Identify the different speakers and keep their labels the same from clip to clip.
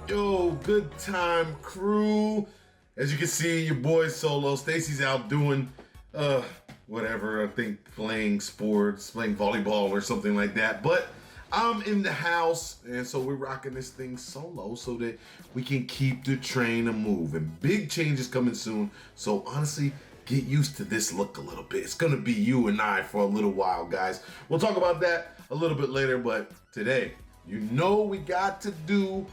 Speaker 1: Yo, good time crew. As you can see, your boy Solo. Stacy's out doing whatever, I think playing sports, playing volleyball or something like that. But I'm in the house, and so we're rocking this thing solo so that we can keep the train moving. Big changes coming soon. So honestly, get used to this look a little bit. It's gonna be you and I for a little while, guys. We'll talk about that a little bit later, but today, you know we got to do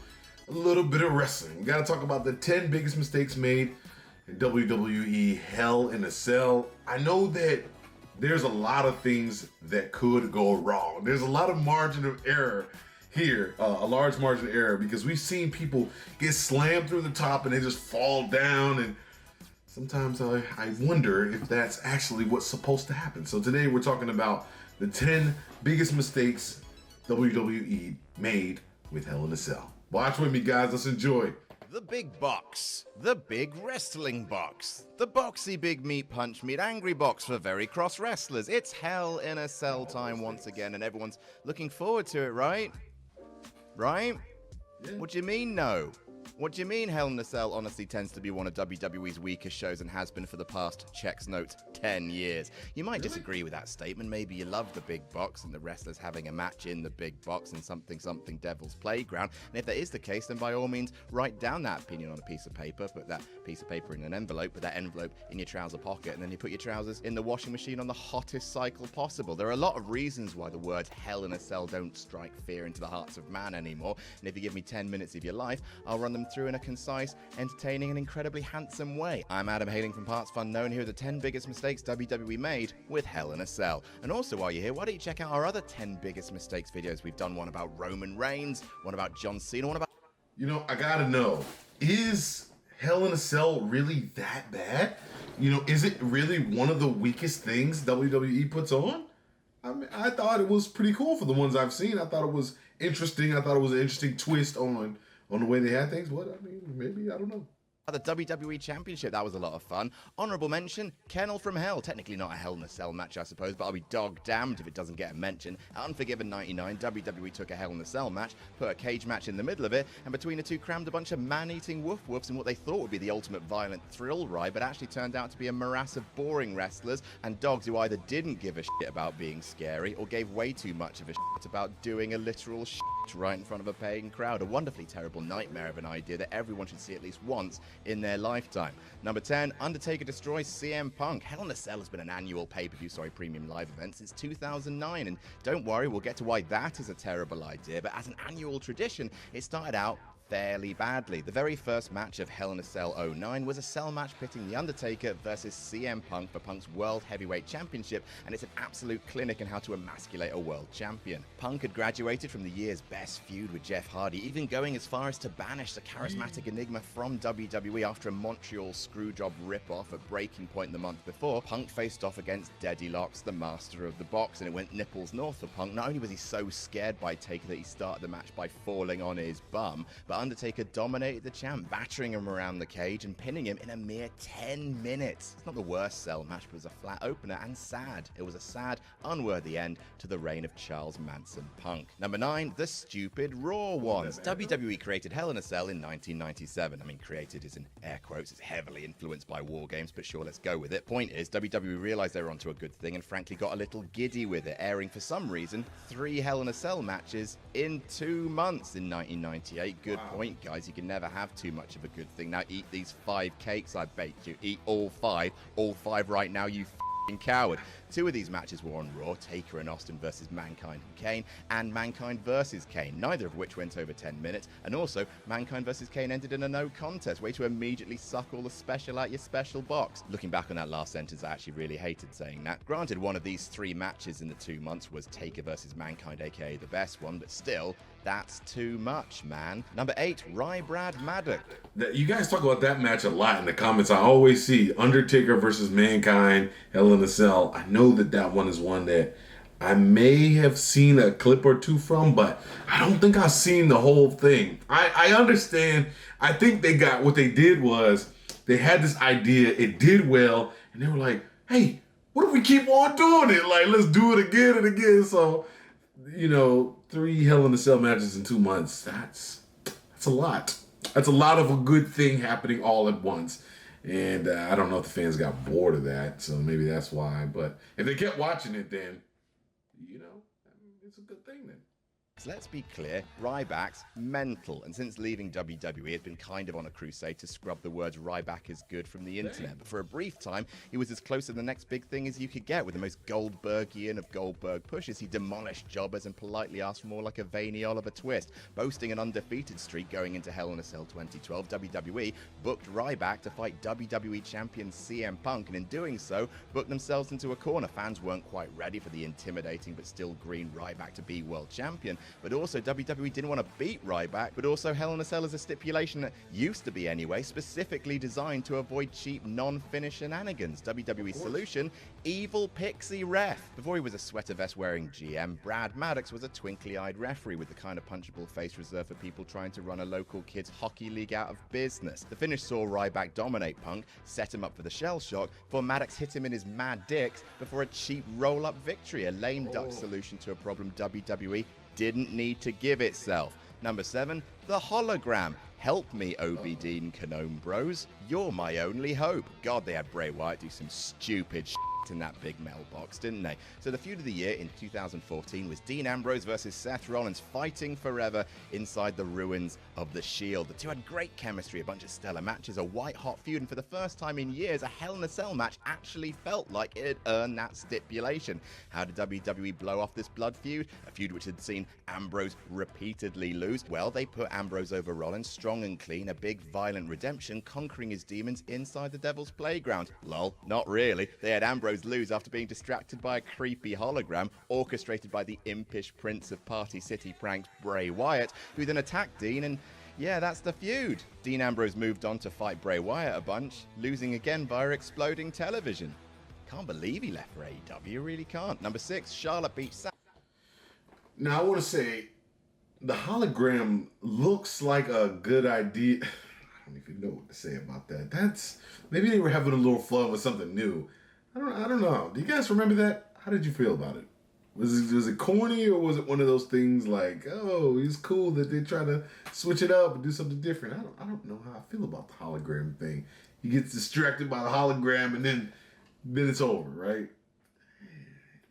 Speaker 1: a little bit of wrestling. We got to talk about the 10 biggest mistakes made in WWE Hell in a Cell. I know that there's a lot of things that could go wrong. There's a lot of margin of error here, a large margin of error, because we've seen people get slammed through the top and they just fall down, and sometimes I wonder if that's actually what's supposed to happen. So today we're talking about the 10 biggest mistakes WWE made with Hell in a Cell. Watch with me, guys. Let's enjoy.
Speaker 2: The big box. The big wrestling box. The boxy big meat punch meat angry box for very cross wrestlers. It's Hell in a Cell time once again, and everyone's looking forward to it, right? Right?
Speaker 1: Yeah.
Speaker 2: What do you mean, no? What do you mean Hell in a Cell honestly tends to be one of WWE's weakest shows and has been for the past, checks note, 10 years? You might disagree with that statement. Maybe you love the big box and the wrestlers having a match in the big box and something Devil's Playground. And if that is the case, then by all means, write down that opinion on a piece of paper, put that piece of paper in an envelope, put that envelope in your trouser pocket, and then you put your trousers in the washing machine on the hottest cycle possible. There are a lot of reasons why the words Hell in a Cell don't strike fear into the hearts of man anymore. And if you give me 10 minutes of your life, I'll run them through in a concise, entertaining, and incredibly handsome way. I'm Adam, hailing from partsFUNknown. Here are the 10 biggest mistakes WWE made with Hell in a Cell. And also, while you're here, why don't you check out our other 10 biggest mistakes videos? We've done one about Roman Reigns, one about John Cena, one about...
Speaker 1: You know, I gotta know, is Hell in a Cell really that bad? You know, is it really one of the weakest things WWE puts on? I mean, I thought it was pretty cool for the ones I've seen. I thought it was interesting. I thought it was an interesting twist on the way they had things. What, I mean, maybe, I don't know.
Speaker 2: The WWE Championship, that was a lot of fun. Honorable mention, Kennel from Hell. Technically not a Hell in a Cell match, I suppose, but I'll be dog damned if it doesn't get a mention. At Unforgiven 99, WWE took a Hell in a Cell match, put a cage match in the middle of it, and between the two crammed a bunch of man-eating woof-woofs in what they thought would be the ultimate violent thrill ride, but actually turned out to be a morass of boring wrestlers and dogs who either didn't give a shit about being scary or gave way too much of a shit about doing a literal shit right in front of a paying crowd. A wonderfully terrible nightmare of an idea that everyone should see at least once in their lifetime. Number 10, Undertaker destroys CM Punk. Hell in a Cell has been an annual premium live event since 2009, and don't worry, we'll get to why that is a terrible idea, but as an annual tradition, it started out fairly badly. The very first match of Hell in a Cell 09 was a cell match pitting The Undertaker versus CM Punk for Punk's World Heavyweight Championship, and it's an absolute clinic in how to emasculate a world champion. Punk had graduated from the year's best feud with Jeff Hardy, even going as far as to banish the charismatic enigma from WWE after a Montreal Screwjob ripoff at Breaking Point the month before. Punk faced off against Daddy Locks, the master of the box, and it went nipples north for Punk. Not only was he so scared by Taker that he started the match by falling on his bum, but Undertaker dominated the champ, battering him around the cage and pinning him in a mere 10 minutes. It's not the worst cell match, but it was a flat opener and sad. It was a sad, unworthy end to the reign of Charles Manson Punk. Number 9, the stupid Raw ones. WWE created Hell in a Cell in 1997. I mean, created is in air quotes. It's heavily influenced by War Games, but sure, let's go with it. Point is, WWE realized they were onto a good thing and frankly got a little giddy with it, airing for some reason 3 Hell in a Cell matches in 2 months in 1998. Good point, guys. You can never have too much of a good thing. Now eat these 5 cakes I baked you. Eat all 5 right now, you f***ing coward. 2 of these matches were on Raw, Taker and Austin versus Mankind and Kane, and Mankind versus Kane, neither of which went over 10 minutes, and also Mankind versus Kane ended in a no contest, way to immediately suck all the special out your special box. Looking back on that last sentence, I actually really hated saying that. Granted, one of these 3 matches in the 2 months was Taker versus Mankind, aka the best one, but still, that's too much, man. Number 8, Ryback Maddox.
Speaker 1: You guys talk about that match a lot in the comments. I always see Undertaker versus Mankind, Hell in a Cell. I know that one is one that I may have seen a clip or 2 from, but I don't think I've seen the whole thing. I understand. I think they got, what they did was they had this idea, it did well, and they were like, hey, what if we keep on doing it? Like, let's do it again and again. So, you know, 3 Hell in a Cell matches in 2 months, that's That's a lot. That's a lot of a good thing happening all at once. And I don't know if the fans got bored of that, so maybe that's why. But if they kept watching it, then, it's a good thing then.
Speaker 2: So let's be clear, Ryback's mental, and since leaving WWE, has been kind of on a crusade to scrub the words Ryback is good from the internet. But for a brief time, he was as close to the next big thing as you could get. With the most Goldbergian of Goldberg pushes, he demolished jobbers and politely asked for more like a veiny Oliver Twist. Boasting an undefeated streak going into Hell in a Cell 2012, WWE booked Ryback to fight WWE champion CM Punk, and in doing so, booked themselves into a corner. Fans weren't quite ready for the intimidating but still green Ryback to be world champion. But also, WWE didn't want to beat Ryback, but also Hell in a Cell is a stipulation that used to be anyway, specifically designed to avoid cheap non-finish shenanigans. WWE's solution, evil pixie ref. Before he was a sweater vest wearing GM, Brad Maddox was a twinkly-eyed referee with the kind of punchable face reserved for people trying to run a local kids hockey league out of business. The finish saw Ryback dominate Punk, set him up for the shell shock, before Maddox hit him in his mad dicks before a cheap roll-up victory, a lame duck solution to a problem WWE didn't need to give itself. Number 7, the hologram. Help me, OB Dean Canome Bros. You're my only hope. God, they had Bray Wyatt do some stupid shit in that big mailbox, didn't they? So the feud of the year in 2014 was Dean Ambrose versus Seth Rollins, fighting forever inside the ruins of the Shield. The two had great chemistry, a bunch of stellar matches, a white-hot feud, and for the first time in years, a Hell in a Cell match actually felt like it had earned that stipulation. How did WWE blow off this blood feud? A feud which had seen Ambrose repeatedly lose? Well, they put Ambrose over Rollins, strong and clean, a big violent redemption, conquering his demons inside the Devil's Playground. Lol, not really. They had Ambrose lose after being distracted by a creepy hologram orchestrated by the impish prince of Party City pranks, Bray Wyatt, who then attacked Dean, and yeah, that's the feud. Dean Ambrose moved on to fight Bray Wyatt a bunch, losing again via exploding television. Can't believe he left for AEW, really can't. Number 6, Charlotte beat Sasha.
Speaker 1: Now, I want to say, the hologram looks like a good idea. I don't even know what to say about that. Maybe they were having a little fun with something new. I don't know. Do you guys remember that? How did you feel about it? Was it corny, or was it one of those things like, oh, it's cool that they try to switch it up and do something different? I don't know how I feel about the hologram thing. He gets distracted by the hologram and then it's over, right?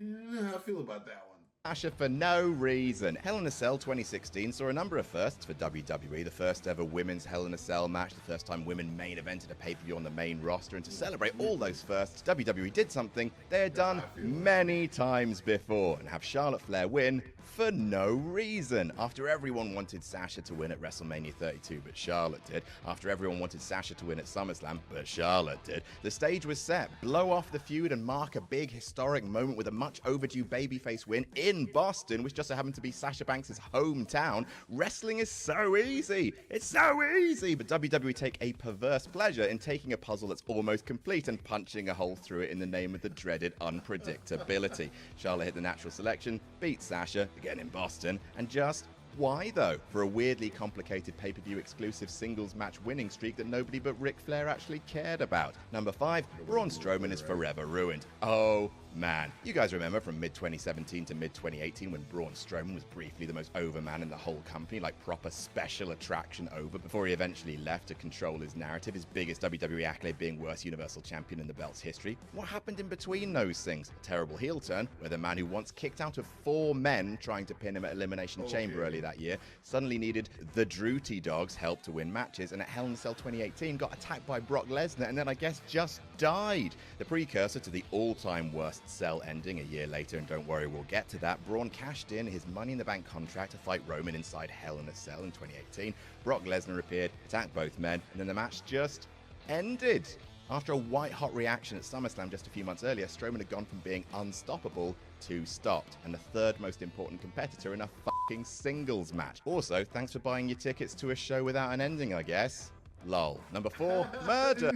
Speaker 1: Yeah, how I feel about that one.
Speaker 2: Sasha for no reason. Hell in a Cell 2016 saw a number of firsts for WWE. The first ever women's Hell in a Cell match, the first time women main evented a pay-per-view on the main roster, and to celebrate all those firsts, WWE did something they had done many times before, and have Charlotte Flair win for no reason. After everyone wanted Sasha to win at WrestleMania 32, but Charlotte did. After everyone wanted Sasha to win at SummerSlam, but Charlotte did. The stage was set. Blow off the feud and mark a big historic moment with a much overdue babyface win in Boston, which just so happened to be Sasha Banks' hometown. Wrestling is so easy. It's so easy. But WWE take a perverse pleasure in taking a puzzle that's almost complete and punching a hole through it in the name of the dreaded unpredictability. Charlotte hit the natural selection, beat Sasha, again in Boston, and just why though? For a weirdly complicated pay-per-view exclusive singles match winning streak that nobody but Ric Flair actually cared about. Number 5, Braun Strowman is forever ruined. Oh man. You guys remember from mid-2017 to mid-2018 when Braun Strowman was briefly the most over man in the whole company, like proper special attraction over, before he eventually left to control his narrative, his biggest WWE accolade being worst Universal Champion in the belt's history. What happened in between those things? A terrible heel turn, where the man who once kicked out of 4 men trying to pin him at Elimination Chamber earlier that year suddenly needed the Drooty Dog's help to win matches, and at Hell in a Cell 2018 got attacked by Brock Lesnar and then I guess just died. The precursor to the all-time worst Cell ending a year later, and don't worry, we'll get to that. Braun cashed in his Money in the Bank contract to fight Roman inside Hell in a Cell in 2018. Brock Lesnar appeared, attacked both men, and then the match just ended. After a white-hot reaction at SummerSlam just a few months earlier, Strowman had gone from being unstoppable to stopped, and the third most important competitor in a fucking singles match. Also, thanks for buying your tickets to a show without an ending, I guess. Lol. Number 4, murder.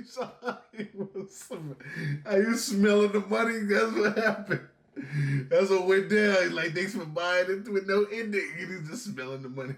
Speaker 1: Are you smelling the money? That's what happened. That's what went down. Like, thanks for buying it with no ending. He was just smelling the money.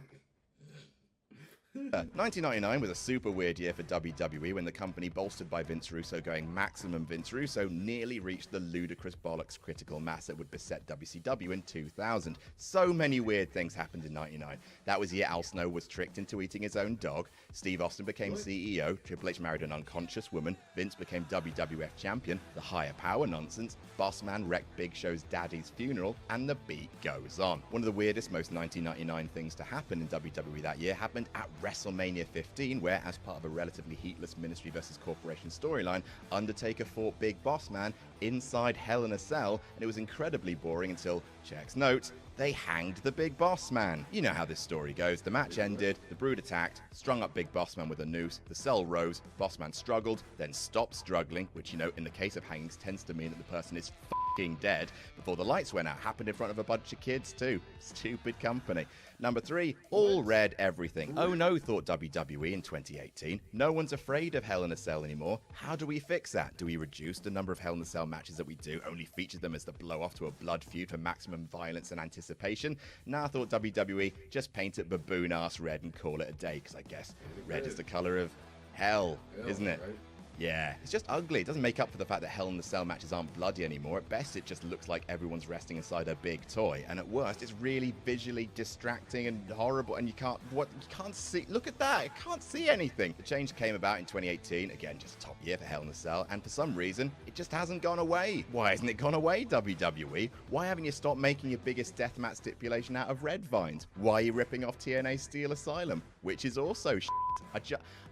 Speaker 2: 1999 was a super weird year for WWE when the company, bolstered by Vince Russo going maximum Vince Russo, nearly reached the ludicrous bollocks critical mass that would beset WCW in 2000. So many weird things happened in 99. That was the year Al Snow was tricked into eating his own dog, Steve Austin became CEO, Triple H married an unconscious woman, Vince became WWF champion, the higher power nonsense, Bossman wrecked Big Show's daddy's funeral, and the beat goes on. One of the weirdest, most 1999 things to happen in WWE that year happened at WrestleMania 15, where, as part of a relatively heatless Ministry vs. Corporation storyline, Undertaker fought Big Boss Man inside Hell in a Cell, and it was incredibly boring until, checks notes, they hanged the Big Boss Man. You know how this story goes. The match ended, the Brood attacked, strung up Big Boss Man with a noose, the cell rose, Boss Man struggled, then stopped struggling, which, you know, in the case of hangings tends to mean that the person is f***ing dead, before the lights went out. Happened in front of a bunch of kids too. Stupid company. Number 3, all red everything. Oh no, thought WWE in 2018. No one's afraid of Hell in a Cell anymore. How do we fix that? Do we reduce the number of Hell in a Cell matches that we do, only feature them as the blow-off to a blood feud for maximum violence and anticipation? Nah, thought WWE, just paint it baboon-ass red and call it a day, because I guess red is the color of hell, isn't it?
Speaker 1: Right?
Speaker 2: Yeah, it's just ugly. It doesn't make up for the fact that Hell in the Cell matches aren't bloody anymore. At best, it just looks like everyone's resting inside a big toy. And at worst, it's really visually distracting and horrible. And you can't see. Look at that. I can't see anything. The change came about in 2018. Again, just a top year for Hell in the Cell. And for some reason, it just hasn't gone away. Why hasn't it gone away, WWE? Why haven't you stopped making your biggest deathmatch stipulation out of red vines? Why are you ripping off TNA Steel Asylum? Which is also shit.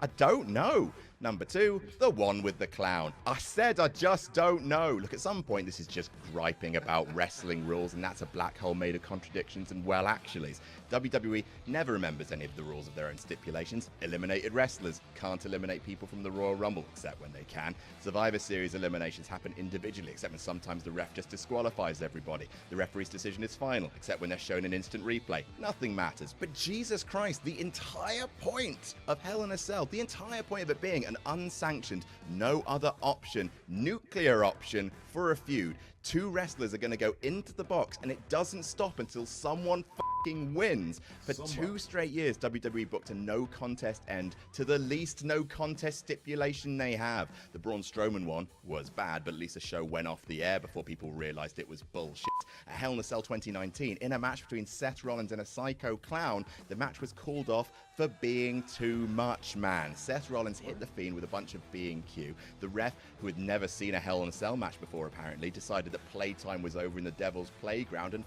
Speaker 2: I don't know. Number 2, the one with the clown. I said I just don't know. Look, at some point, this is just griping about wrestling rules, and that's a black hole made of contradictions and well actuallys. WWE never remembers any of the rules of their own stipulations. Eliminated wrestlers can't eliminate people from the Royal Rumble, except when they can. Survivor Series eliminations happen individually, except when sometimes the ref just disqualifies everybody. The referee's decision is final, except when they're shown an instant replay. Nothing matters. But Jesus Christ, the entire point of Hell in a Cell, the entire point of it being an unsanctioned, no other option, nuclear option for a feud. 2 wrestlers are going to go into the box, and it doesn't stop until someone wins. For 2 straight years, WWE booked a no contest end to the least no contest stipulation they have. The Braun Strowman one was bad, but at least the show went off the air before people realized it was bullshit. At Hell in a Cell 2019, in a match between Seth Rollins and a psycho clown, the match was called off for being too much, man. Seth Rollins hit the Fiend with a bunch of B&Q. The ref, who had never seen a Hell in a Cell match before apparently, decided that playtime was over in the Devil's Playground and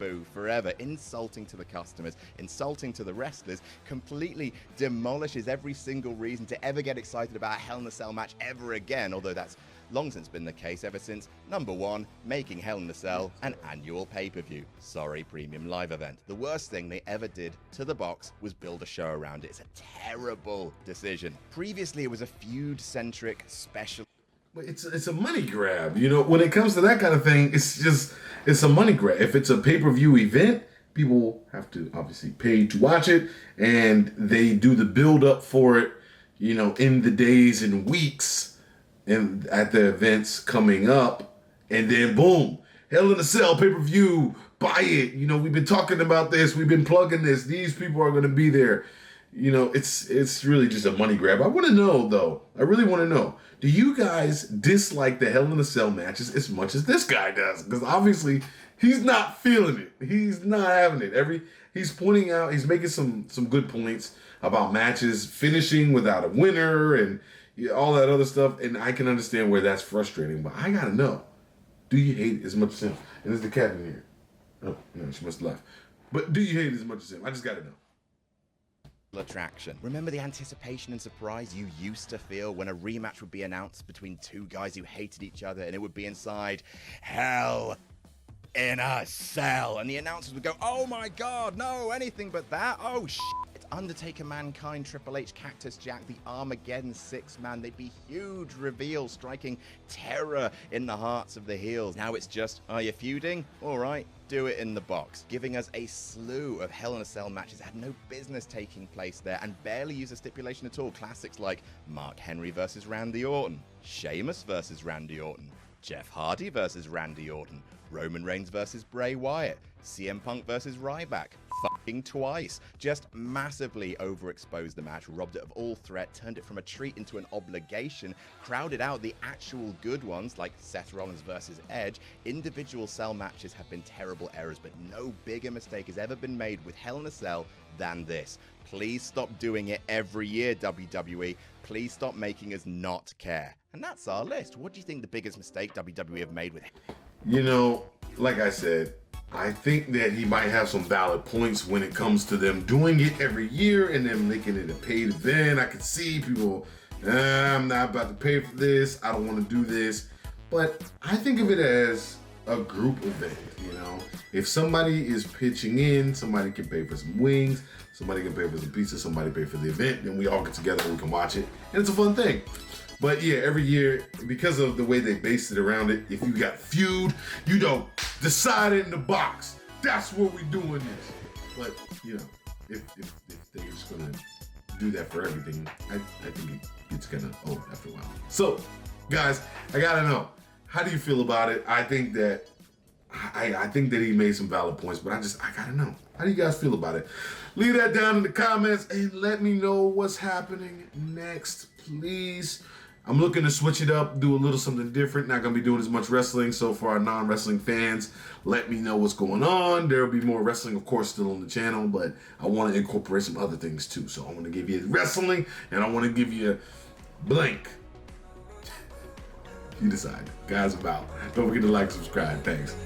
Speaker 2: boo forever. Insulting to the customers, insulting to the wrestlers, completely demolishes every single reason to ever get excited about a Hell in a Cell match ever again, although that's long since been the case ever since, number 1, making Hell in a Cell an annual pay-per-view. Sorry, premium live event. The worst thing they ever did to the box was build a show around it. It's a terrible decision. Previously, it was a feud-centric special.
Speaker 1: But it's a money grab, you know. When it comes to that kind of thing, it's a money grab. If it's a pay-per-view event, people have to obviously pay to watch it, and they do the build-up for it, you know, in the days and weeks, and at the events coming up, and then boom, Hell in a Cell pay-per-view, buy it. You know, we've been talking about this, we've been plugging this. These people are going to be there. You know, it's really just a money grab. I want to know though. I really want to know. Do you guys dislike the Hell in a Cell matches as much as this guy does? Because obviously he's not feeling it. He's not having it. He's pointing out, he's making some good points about matches finishing without a winner and all that other stuff. And I can understand where that's frustrating. But I gotta know, do you hate it as much as him? And there's the cat in here. Oh no, she must have left. But do you hate it as much as him? I just gotta know.
Speaker 2: Attraction. Remember the anticipation and surprise you used to feel when a rematch would be announced between 2 guys who hated each other, and it would be inside Hell in a Cell, and the announcers would go, "Oh my god, no, anything but that, oh shit." Undertaker, Mankind, Triple H, Cactus Jack, the Armageddon 6-man. They'd be huge reveals, striking terror in the hearts of the heels. Now it's just, are you feuding? All right, do it in the box. Giving us a slew of Hell in a Cell matches that had no business taking place there and barely use a stipulation at all. Classics like Mark Henry versus Randy Orton, Sheamus versus Randy Orton, Jeff Hardy versus Randy Orton, Roman Reigns versus Bray Wyatt, CM Punk versus Ryback. twice. Just massively overexposed the match, robbed it of all threat, turned it from a treat into an obligation, crowded out the actual good ones like Seth Rollins versus Edge. Individual cell matches have been terrible errors, but no bigger mistake has ever been made with Hell in a Cell than this. Please stop doing it every year, WWE. Please stop making us not care. And that's our list. What do you think the biggest mistake WWE have made with it?
Speaker 1: You know, like I said, I think that he might have some valid points when it comes to them doing it every year and then making it a paid event. I could see people, I'm not about to pay for this. I don't want to do this. But I think of it as a group event, you know? If somebody is pitching in, somebody can pay for some wings, somebody can pay for some pizza, somebody pay for the event, then we all get together and we can watch it. And it's a fun thing. But yeah, every year, because of the way they based it around it, if you got feud, you don't decide it in the box. That's where we doing this. But, you know, if they're just gonna do that for everything, I think it gets kind of old after a while. So, guys, I gotta know, how do you feel about it? I think that I think that he made some valid points, but I gotta know. How do you guys feel about it? Leave that down in the comments and let me know what's happening next, please. I'm looking to switch it up, do a little something different. Not gonna be doing as much wrestling. So for our non-wrestling fans, let me know what's going on. There will be more wrestling, of course, still on the channel, but I want to incorporate some other things too. So I want to give you wrestling and I want to give you blank. You decide. Guys, I'm out. Don't forget to like, subscribe. Thanks.